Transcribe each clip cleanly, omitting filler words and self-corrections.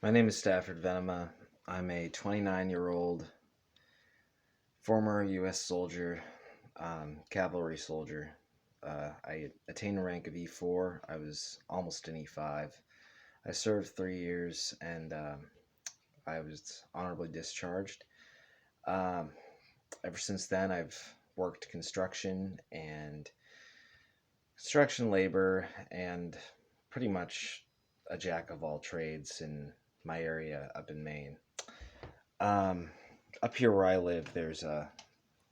My name is Stafford Venema. I'm a 29-year-old former U.S. soldier, cavalry soldier. I attained the rank of E4. I was almost an E5. I served 3 years and I was honorably discharged. Um, Ever since then, I've worked construction labor and pretty much a jack of all trades in my area up in Maine. Um, Up here where I live, there's a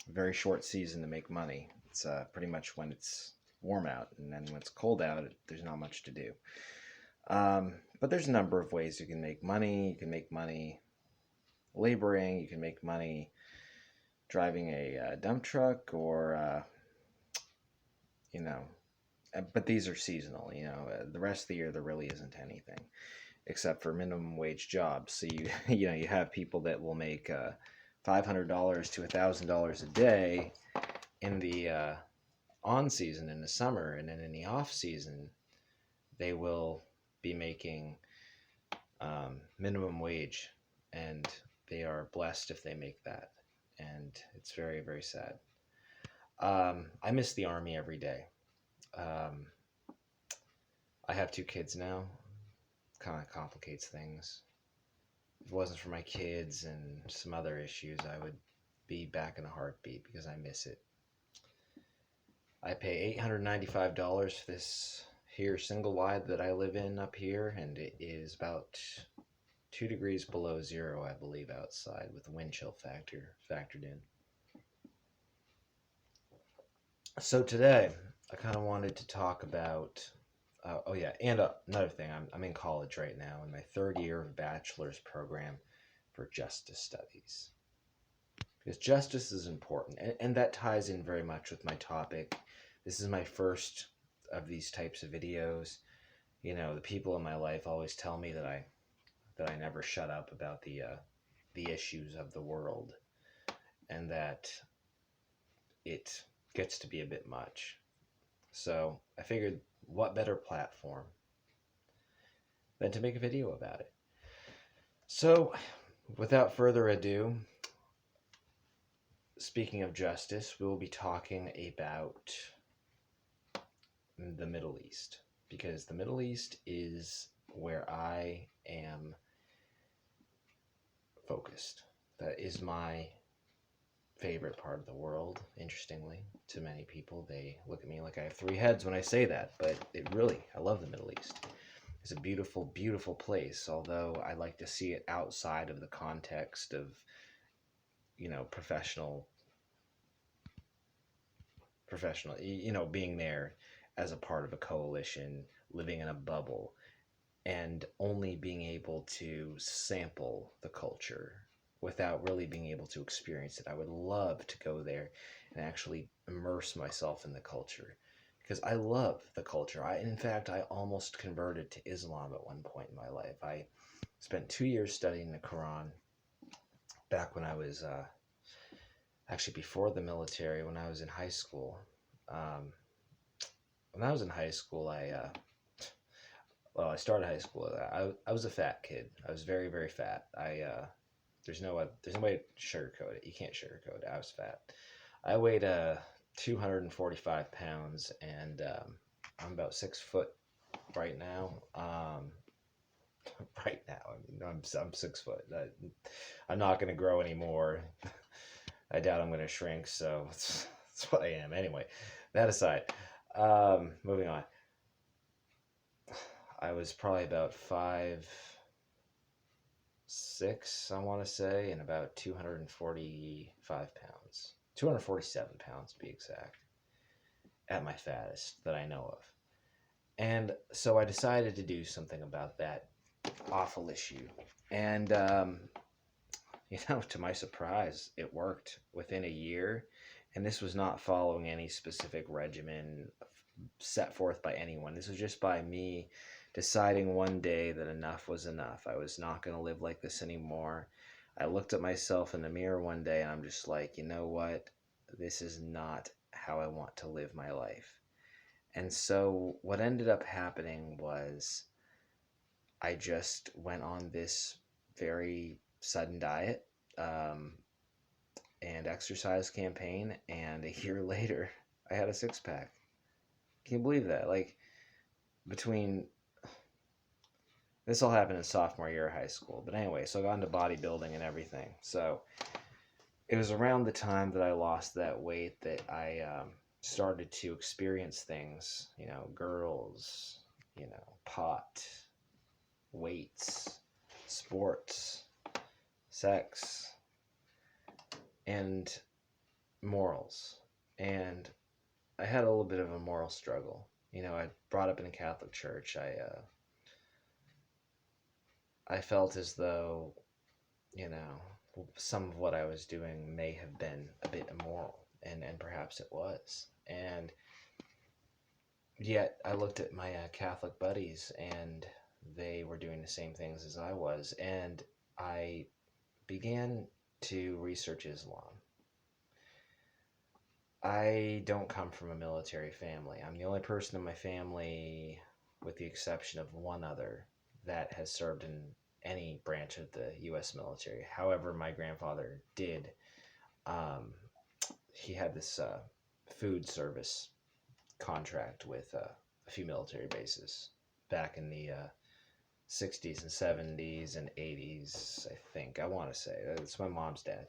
very short season to make money. It's pretty much when it's warm out, and then when it's cold out, there's not much to do. But there's a number of ways you can make money. You can make money laboring. You can make money driving a dump truck, or you know. But these are seasonal. The rest of the year there really isn't anything except for minimum wage jobs. So you you have people that will make $500 to $1,000 a day in the on season in the summer, and then in the off season they will be making minimum wage, and they are blessed if they make that, and it's very very sad. I miss the army every day. Um, I have two kids now. Kind of complicates things. If it wasn't for my kids and some other issues, I would be back in a heartbeat because I miss it. I pay $895 for this here single wide that I live in up here, and it is about 2 degrees below zero, I believe, outside with the wind chill factor factored in. So today, I kind of wanted to talk about. Oh yeah, and another thing, I'm in college right now in my third year of bachelor's program for justice studies, because justice is important, and that ties in very much with my topic. This is my first of these types of videos. The people in my life always tell me that I never shut up about the issues of the world, and that it gets to be a bit much. So I figured, what better platform than to make a video about it? So, without further ado, speaking of justice, we will be talking about the Middle East, because the Middle East is where I am focused. That is my favorite part of the world, interestingly. To many people, they look at me like I have three heads when I say that, but I love the Middle East. It's a beautiful, beautiful place, although I like to see it outside of the context of, professional, being there as a part of a coalition, living in a bubble, and only being able to sample the culture without really being able to experience it. I would love to go there and actually immerse myself in the culture, because I love the culture. In fact, I almost converted to Islam at one point in my life. I spent 2 years studying the Quran back when I was actually before the military, when I was in high school. Um, when I was in high school, I started high school. I was a fat kid. I was very very fat. There's no way to sugarcoat it. You can't sugarcoat it. I was fat. I weighed 245 pounds, and I'm about 6 foot right now. Right now, I'm 6 foot. I'm not going to grow anymore. I doubt I'm going to shrink, so that's what I am. Anyway, that aside, moving on. I was probably about 5'6", I want to say, and about 245 pounds. 247 pounds to be exact, at my fattest that I know of. And so I decided to do something about that awful issue. And, to my surprise, it worked within a year. And this was not following any specific regimen set forth by anyone. This was just by me deciding one day that enough was enough. I was not going to live like this anymore. I looked at myself in the mirror one day and I'm just like, you know what? This is not how I want to live my life. And so what ended up happening was I just went on this very sudden diet and exercise campaign, and a year later, I had a six pack. Can you believe that? Like, between this all happened in sophomore year of high school. But anyway, so I got into bodybuilding and everything. So it was around the time that I lost that weight that I started to experience things, girls, pot, weights, sports, sex, and morals. And I had a little bit of a moral struggle. I brought up in a Catholic church. I felt as though, some of what I was doing may have been a bit immoral, and perhaps it was. And yet I looked at my Catholic buddies, and they were doing the same things as I was, and I began to research Islam. I don't come from a military family. I'm the only person in my family, with the exception of one other, that has served in any branch of the U.S. military. However, my grandfather did. He had this food service contract with a few military bases back in the 60s and 70s and 80s, I think. I want to say. It's my mom's dad.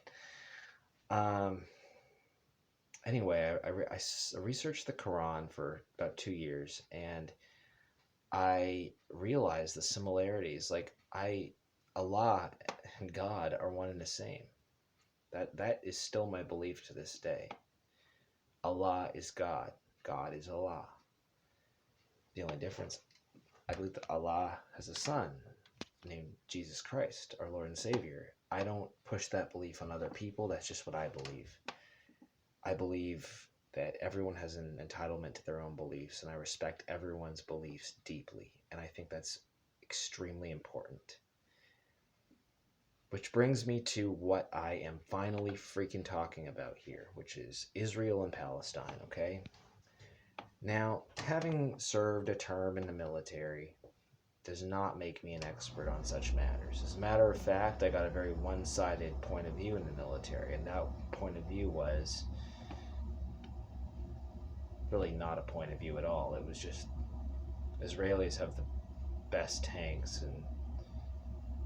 Anyway, I researched the Quran for about 2 years, and I realized the similarities. Like, Allah and God are one and the same. That is still my belief to this day. Allah is God. God is Allah. The only difference, I believe that Allah has a son named Jesus Christ, our Lord and Savior. I don't push that belief on other people. That's just what I believe. I believe that everyone has an entitlement to their own beliefs, and I respect everyone's beliefs deeply, and I think that's extremely important. Which brings me to what I am finally freaking talking about here, which is Israel and Palestine, okay? Now, having served a term in the military does not make me an expert on such matters. As a matter of fact, I got a very one-sided point of view in the military, and that point of view was really not a point of view at all. It was just, Israelis have the best tanks, and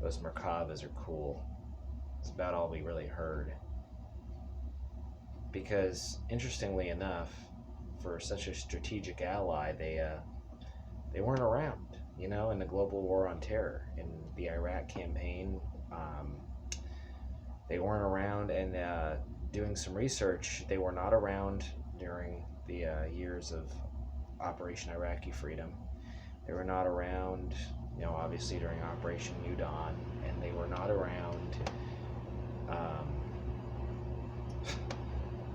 those Merkavas are cool. It's about all we really heard. Because, interestingly enough, for such a strategic ally, they weren't around, in the global war on terror, in the Iraq campaign. They weren't around, and doing some research, they were not around during the years of Operation Iraqi Freedom. They were not around, obviously during Operation New Dawn, and they were not around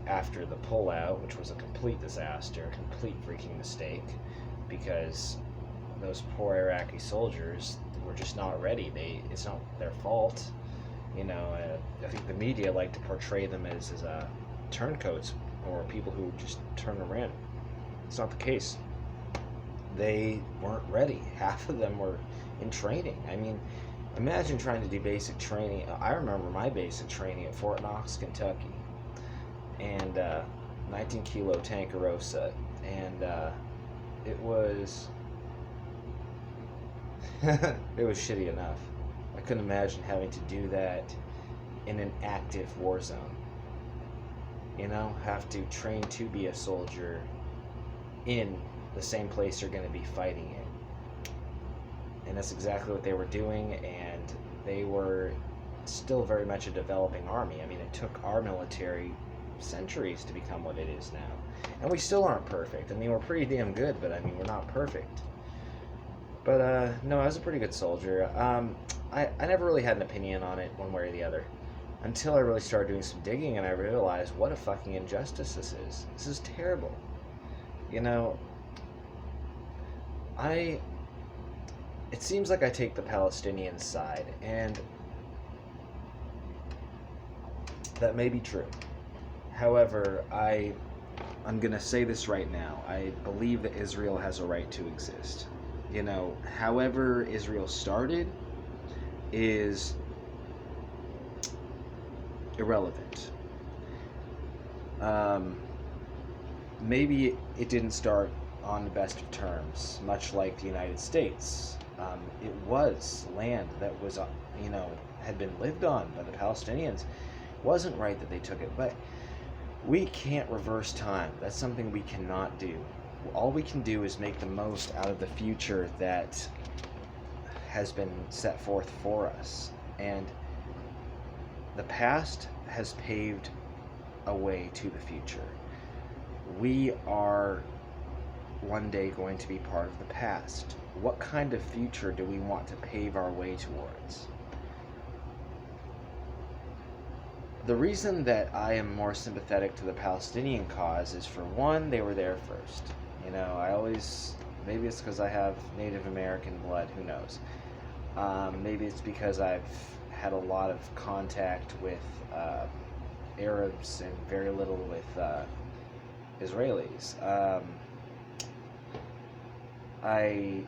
after the pullout, which was a complete disaster, complete freaking mistake, because those poor Iraqi soldiers were just not ready. It's not their fault. I think the media like to portray them as turncoats, or people who just turn around. It's not the case. They weren't ready. Half of them were in training. I mean, imagine trying to do basic training. I remember my basic training at Fort Knox, Kentucky, and 19 kilo Tankerosa, and it was it was shitty enough. I couldn't imagine having to do that in an active war zone. Have to train to be a soldier in the same place you're going to be fighting in. And that's exactly what they were doing, and they were still very much a developing army. I mean, it took our military centuries to become what it is now. And we still aren't perfect. I mean, we're pretty damn good, but I mean, we're not perfect. But, no, I was a pretty good soldier. I never really had an opinion on it one way or the other, until I really started doing some digging, and I realized what a fucking injustice this is. This is terrible. It seems like I take the Palestinian side, and that may be true. However, I'm going to say this right now. I believe that Israel has a right to exist. However Israel started is irrelevant. Um, Maybe it didn't start on the best of terms, much like the United States. It was land that was, had been lived on by the Palestinians. It wasn't right that they took it, but we can't reverse time. That's something we cannot do. All we can do is make the most out of the future that has been set forth for us. And the past has paved a way to the future. We are one day going to be part of the past. What kind of future do we want to pave our way towards? The reason that I am more sympathetic to the Palestinian cause is, for one, they were there first. Maybe it's because I have Native American blood, who knows? Maybe it's because I've had a lot of contact with Arabs and very little with Israelis. I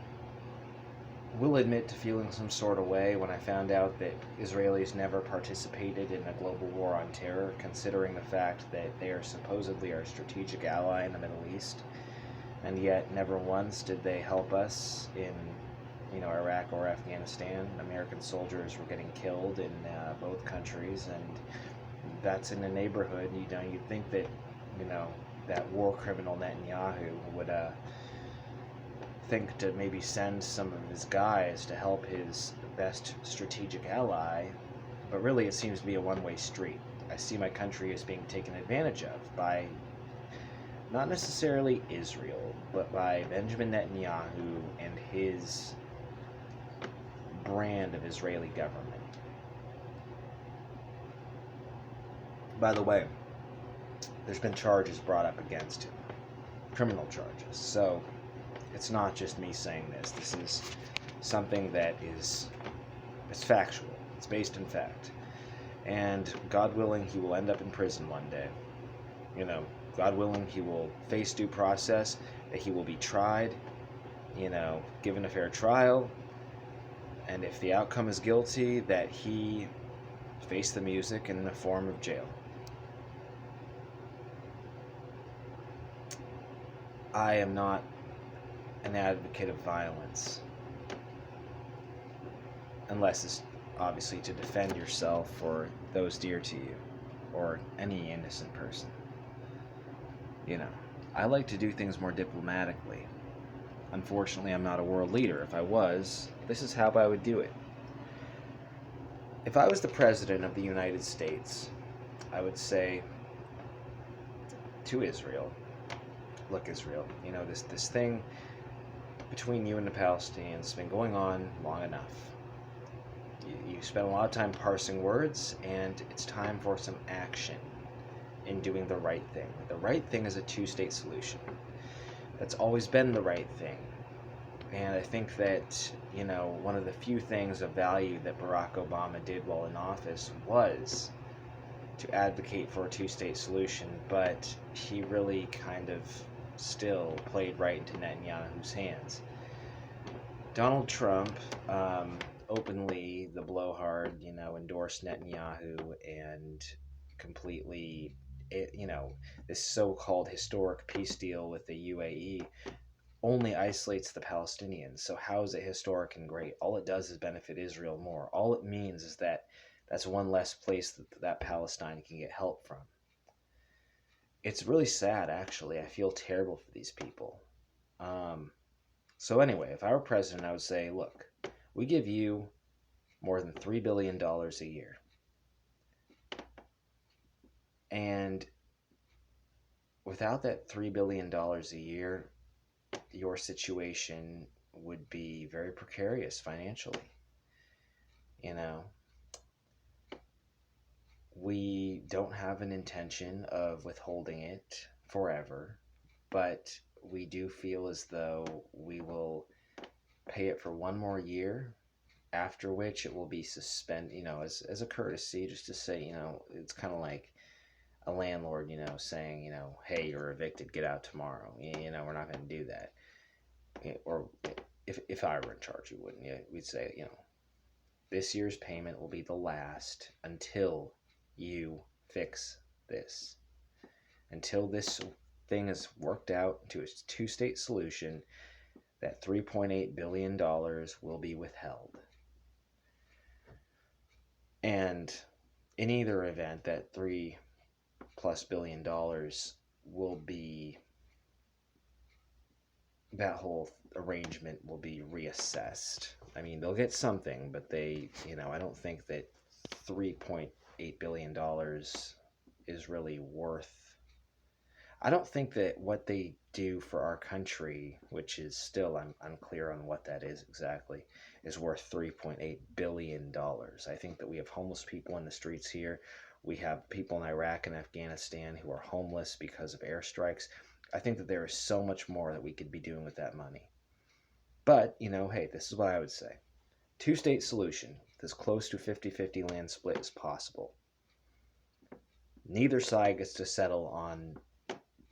will admit to feeling some sort of way when I found out that Israelis never participated in a global war on terror, considering the fact that they are supposedly our strategic ally in the Middle East, and yet never once did they help us in, Iraq or Afghanistan. American soldiers were getting killed in both countries, and that's in a neighborhood. You'd think that, that war criminal Netanyahu would think to maybe send some of his guys to help his best strategic ally, but really it seems to be a one-way street. I see my country as being taken advantage of by not necessarily Israel, but by Benjamin Netanyahu and his brand of Israeli government. By the way, there's been charges brought up against him, criminal charges. So it's not just me saying this. This is something that it's factual. It's based in fact. And God willing, he will end up in prison one day. God willing, he will face due process, that he will be tried, given a fair trial. And if the outcome is guilty, that he face the music in the form of jail. I am not an advocate of violence, unless it's obviously to defend yourself or those dear to you, or any innocent person. I like to do things more diplomatically. Unfortunately, I'm not a world leader. If I was, this is how I would do it. If I was the president of the United States, I would say to Israel, look, Israel, this thing between you and the Palestinians has been going on long enough. You spent a lot of time parsing words, and it's time for some action in doing the right thing. The right thing is a two-state solution. That's always been the right thing. And I think that, one of the few things of value that Barack Obama did while in office was to advocate for a two-state solution, but he really kind of still played right into Netanyahu's hands. Donald Trump openly, the blowhard, endorsed Netanyahu and completely, this so-called historic peace deal with the UAE only isolates the Palestinians. So how is it historic and great? All it does is benefit Israel more. All it means is that that's one less place that Palestine can get help from. It's really sad, actually. I feel terrible for these people. So anyway, if I were president, I would say, look, we give you more than $3 billion a year. And without that $3 billion a year, your situation would be very precarious financially. We don't have an intention of withholding it forever, but we do feel as though we will pay it for one more year, after which it will be suspended, as a courtesy, just to say, it's kind of like a landlord, saying, hey, you're evicted, get out tomorrow. We're not going to do that. Or if I were in charge, we wouldn't. Yeah, we'd say, this year's payment will be the last until you fix this. Until this thing is worked out to a two-state solution, that $3.8 billion will be withheld. And in either event, that $3+ billion will be, that whole arrangement will be reassessed. I mean, they'll get something, but I don't think that $3.8 billion is really worth. I don't think that what they do for our country, which is still, I'm unclear on what that is exactly, is worth $3.8 billion. I think that we have homeless people in the streets here. We have people in Iraq and Afghanistan who are homeless because of airstrikes. I think that there is so much more that we could be doing with that money. But, hey, this is what I would say. Two-state solution, as close to 50-50 land split as possible. Neither side gets to settle on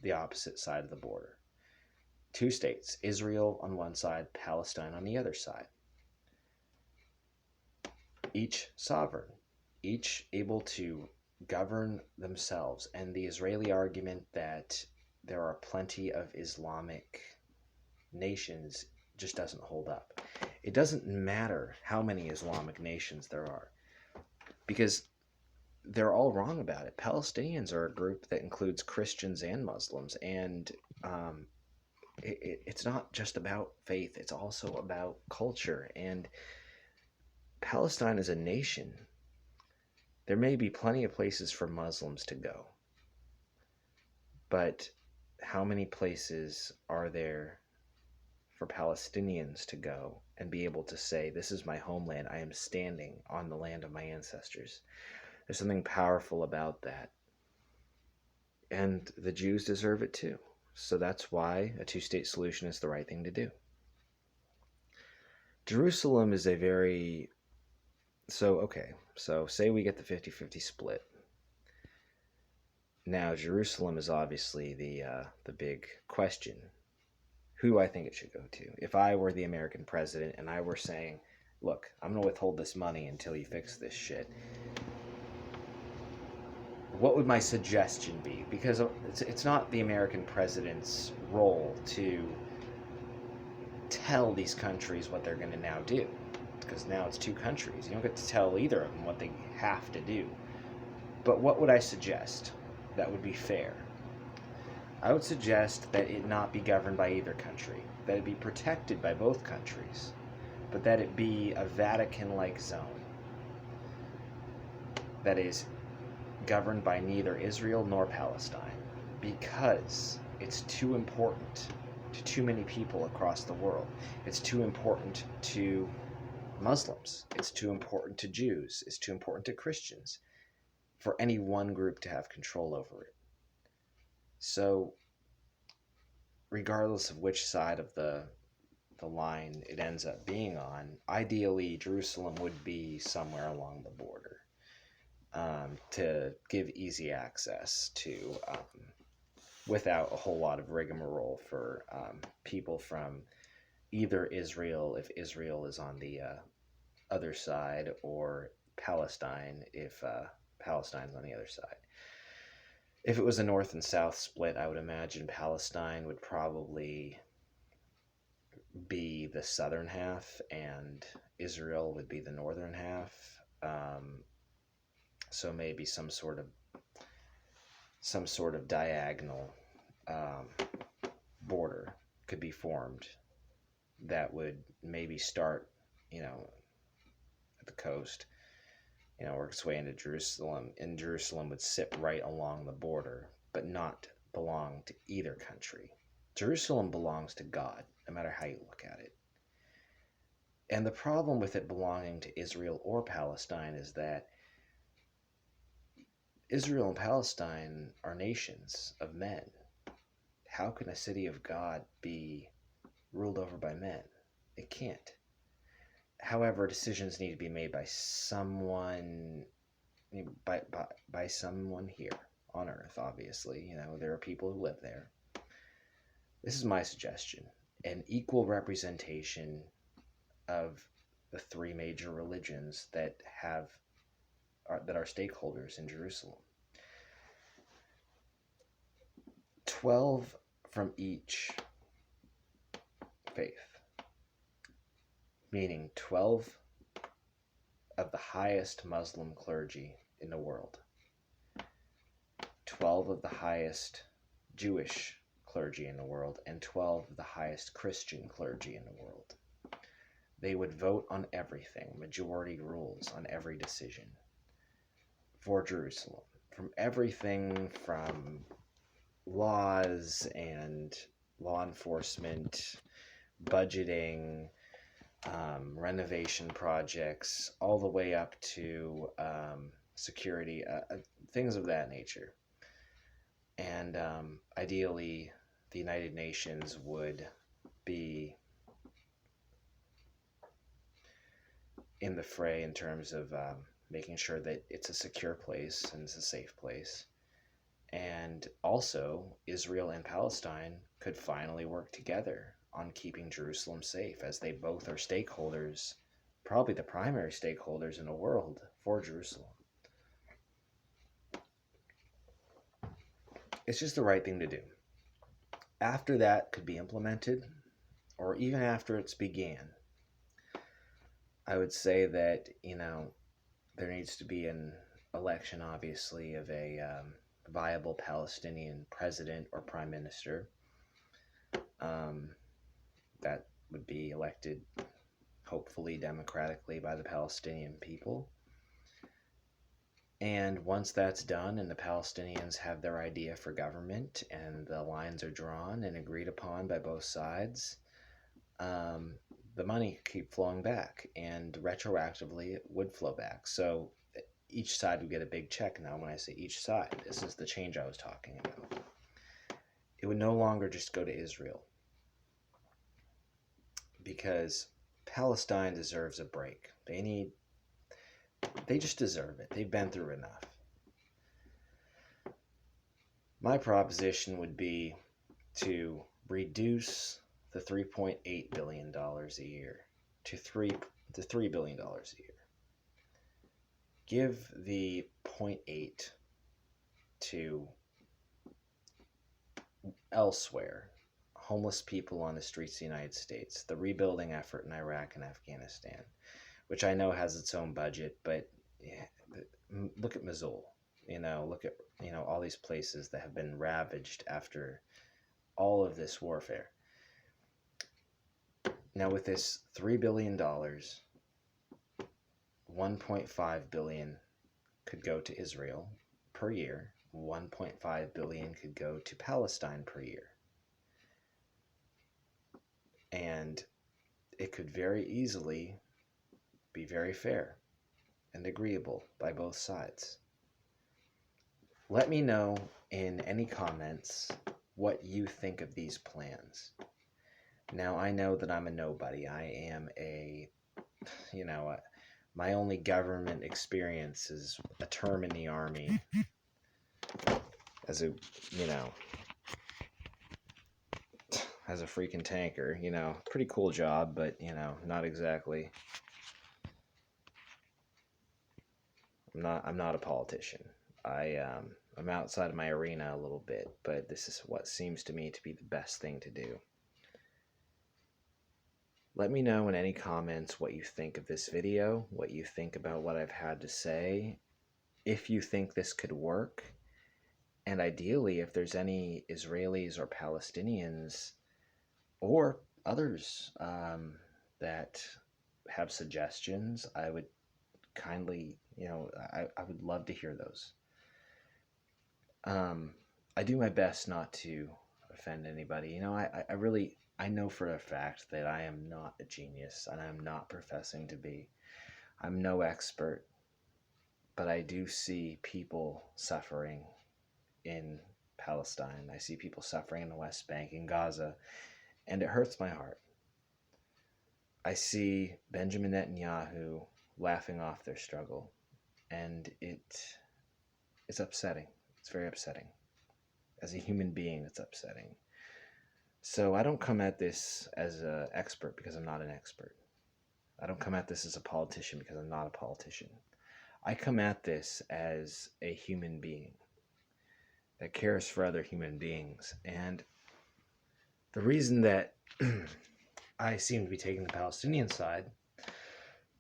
the opposite side of the border. Two states, Israel on one side, Palestine on the other side. Each sovereign, each able to govern themselves. And the Israeli argument that there are plenty of Islamic nations just doesn't hold up. It doesn't matter how many Islamic nations there are, because they're all wrong about it. Palestinians are a group that includes Christians and Muslims, and it's not just about faith, it's also about culture. And Palestine is a nation. There may be plenty of places for Muslims to go, but how many places are there for Palestinians to go and be able to say, this is my homeland, I am standing on the land of my ancestors? There's something powerful about that. And the Jews deserve it too. So that's why a two-state solution is the right thing to do. Jerusalem is a very... So say we get the 50-50 split. Now, Jerusalem is obviously the big question. Who do I think it should go to? If I were the American president and I were saying, look, I'm going to withhold this money until you fix this shit, what would my suggestion be? Because it's not the American president's role to tell these countries what they're going to now do. Because now it's two countries. You don't get to tell either of them what they have to do. But what would I suggest that would be fair? I would suggest that it not be governed by either country, that it be protected by both countries, but that it be a Vatican-like zone that is governed by neither Israel nor Palestine, because it's too important to too many people across the world. It's too important to Muslims. It's too important to Jews. It's too important to Christians for any one group to have control over it. So, regardless of which side of the line it ends up being on, ideally Jerusalem would be somewhere along the border to give easy access to, without a whole lot of rigmarole for people from either Israel, if Israel is on the other side, or Palestine, if Palestine's on the other side. If it was a north and south split, I would imagine Palestine would probably be the southern half and Israel would be the northern half. So maybe some sort of diagonal border could be formed that would maybe start, at the coast, work its way into Jerusalem, and Jerusalem would sit right along the border, but not belong to either country. Jerusalem belongs to God, no matter how you look at it. And the problem with it belonging to Israel or Palestine is that Israel and Palestine are nations of men. How can a city of God be ruled over by men? It can't. However, decisions need to be made by someone, by someone here on Earth, obviously. There are people who live there. This is my suggestion. an equal representation of the three major religions that are stakeholders in Jerusalem. 12 from each faith, meaning 12 of the highest Muslim clergy in the world, 12 of the highest Jewish clergy in the world, and 12 of the highest Christian clergy in the world. They would vote on everything, majority rules on every decision for Jerusalem, from everything from laws and law enforcement, budgeting, renovation projects, all the way up to security, things of that nature. And ideally, the United Nations would be in the fray in terms of making sure that it's a secure place and it's a safe place. And also, Israel and Palestine could finally work together on keeping Jerusalem safe, as they both are stakeholders, probably the primary stakeholders in the world for Jerusalem. It's just the right thing to do. After that could be implemented, or even after it's began, I would say that, there needs to be an election, obviously, of a viable Palestinian president or prime minister. That would be elected, hopefully democratically, by the Palestinian people. And once that's done and the Palestinians have their idea for government and the lines are drawn and agreed upon by both sides, the money keep flowing back, and retroactively it would flow back. So each side would get a big check. Now, when I say each side, this is the change I was talking about. It would no longer just go to Israel, because Palestine deserves a break. They just deserve it. They've been through enough. My proposition would be to reduce the $3.8 billion a year to $3 billion a year. Give the 0.8 to elsewhere, homeless people on the streets of the United States, the rebuilding effort in Iraq and Afghanistan, which I know has its own budget, but look at Mosul, look at, all these places that have been ravaged after all of this warfare. Now, with this $3 billion, $1.5 billion could go to Israel per year, $1.5 billion could go to Palestine per year. And it could very easily be very fair and agreeable by both sides. Let me know in any comments what you think of these plans. Now, I know that I'm a nobody. I am my only government experience is a term in the Army as a freaking tanker, pretty cool job, but, not exactly. I'm not a politician. I'm outside of my arena a little bit, but this is what seems to me to be the best thing to do. Let me know in any comments what you think of this video, what you think about what I've had to say, if you think this could work, and ideally if there's any Israelis or Palestinians or others that have suggestions. I would kindly, I would love to hear those. I do my best not to offend anybody. I know for a fact that I am not a genius, and I'm not professing to be. I'm no expert, but I do see people suffering in Palestine. I see people suffering in the West Bank, in Gaza, and it hurts my heart. I see Benjamin Netanyahu laughing off their struggle, and it's upsetting. It's very upsetting. As a human being, it's upsetting. So I don't come at this as an expert because I'm not an expert. I don't come at this as a politician because I'm not a politician. I come at this as a human being that cares for other human beings. And the reason that I seem to be taking the Palestinian side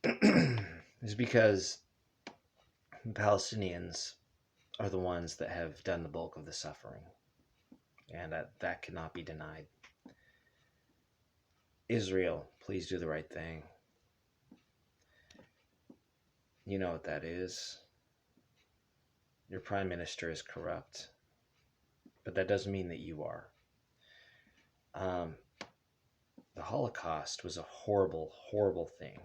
is because the Palestinians are the ones that have done the bulk of the suffering. And that cannot be denied. Israel, please do the right thing. You know what that is. Your prime minister is corrupt, but that doesn't mean that you are. The Holocaust was a horrible, horrible thing.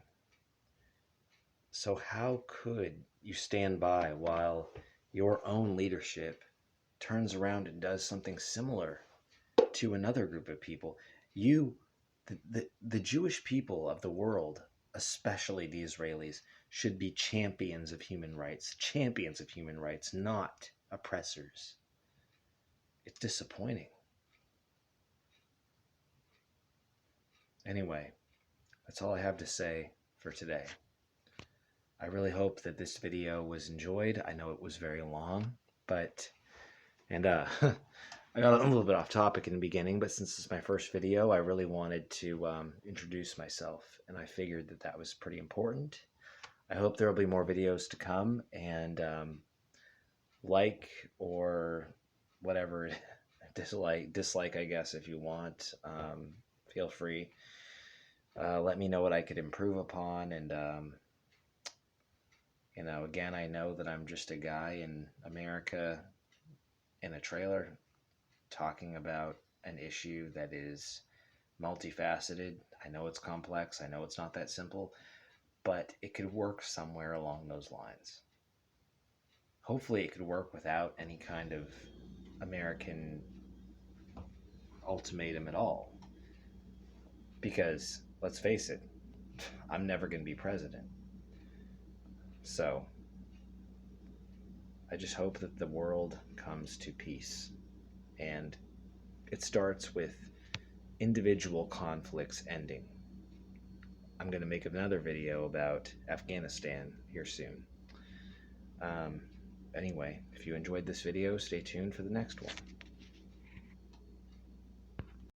So how could you stand by while your own leadership turns around and does something similar to another group of people? The Jewish people of the world, especially the Israelis, should be champions of human rights, not oppressors. It's disappointing. Anyway, that's all I have to say for today. I really hope that this video was enjoyed. I know it was very long, and I got a little bit off topic in the beginning, but since it's my first video, I really wanted to introduce myself, and I figured that that was pretty important. I hope there will be more videos to come, and like or whatever, dislike, I guess, if you want. Feel free. Let me know what I could improve upon, and again, I know that I'm just a guy in America in a trailer talking about an issue that is multifaceted. I know it's complex. I know it's not that simple, but it could work somewhere along those lines. Hopefully it could work without any kind of American ultimatum at all. Because, let's face it, I'm never going to be president. So, I just hope that the world comes to peace. And it starts with individual conflicts ending. I'm going to make another video about Afghanistan here soon. Anyway, if you enjoyed this video, stay tuned for the next one.